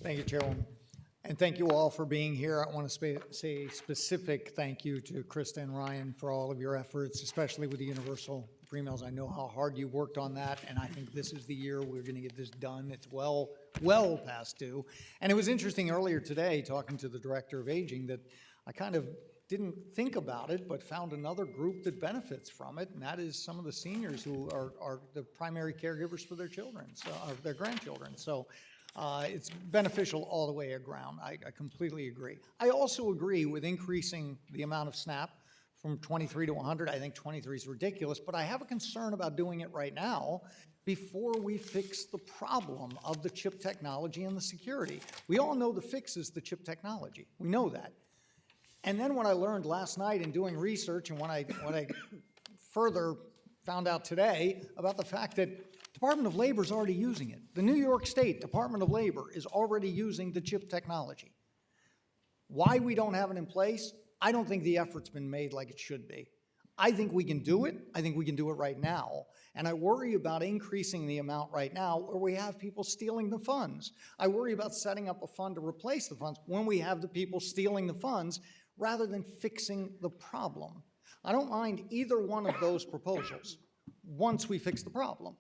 Thank you, Chairwoman. And thank you all for being here. I want to say a specific thank you to Krista and Ryan for all of your efforts, especially with the universal free meals. I know how hard you worked on that, and I think this is the year we're going to get this done. It's well past due. And it was interesting earlier today, talking to the Director of Aging, that I kind of didn't think about it, but found another group that benefits from it, and that is some of the seniors who are the primary caregivers for their children, so their grandchildren. So it's beneficial all the way around. I completely agree. I also agree with increasing the amount of SNAP from 23 to 100. I think 23 is ridiculous, but I have a concern about doing it right now before we fix the problem of the chip technology and the security. We all know the fix is the chip technology. We know that. And then what I learned last night in doing research, and what I further found out today about the fact that Department of Labor is already using it. The New York State Department of Labor is already using the chip technology. Why we don't have it in place, I don't think the effort's been made like it should be. I think we can do it. I think we can do it right now. And I worry about increasing the amount right now where we have people stealing the funds. I worry about setting up a fund to replace the funds when we have the people stealing the funds rather than fixing the problem. I don't mind either one of those proposals once we fix the problem.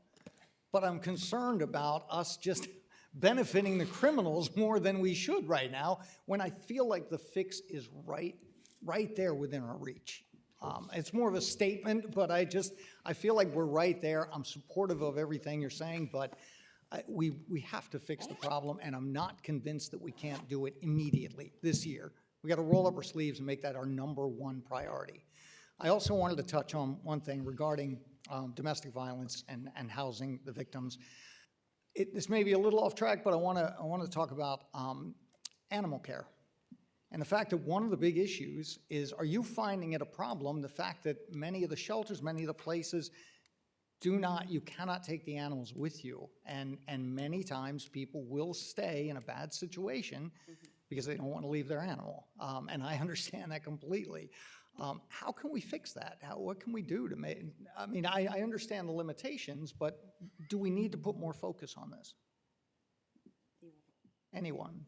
But I'm concerned about us just benefiting the criminals more than we should right now when I feel like the fix is right there within our reach. It's more of a statement, but I feel like we're right there. I'm supportive of everything you're saying, but we have to fix the problem, and I'm not convinced that we can't do it immediately this year. We got to roll up our sleeves and make that our #1 priority. I also wanted to touch on one thing regarding domestic violence and housing the victims. This may be a little off track, but I want to talk about animal care. And the fact that one of the big issues is, are you finding it a problem, the fact that many of the shelters, many of the places you cannot take the animals with you. And many times people will stay in a bad situation because they don't want to leave their animal. And I understand that completely. How can we fix that? What can we do to make, I understand the limitations, but do we need to put more focus on this? Anyone?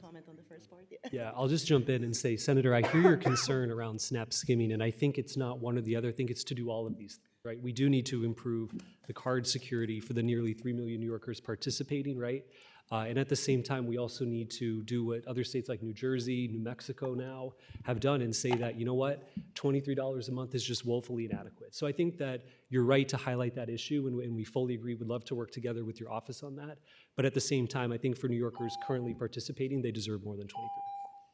Comment on the first part? Yeah, I'll just jump in and say, Senator, I hear your concern around SNAP skimming, and I think it's not one or the other. I think it's to do all of these things, right? We do need to improve the card security for the nearly 3 million New Yorkers participating, right? And at the same time, we also need to do what other states like New Jersey, New Mexico now have done and say that, you know what, $23 a month is just woefully inadequate. So I think that you're right to highlight that issue, and we fully agree. We'd love to work together with your office on that. But at the same time, I think for New Yorkers currently participating, they deserve more than 23.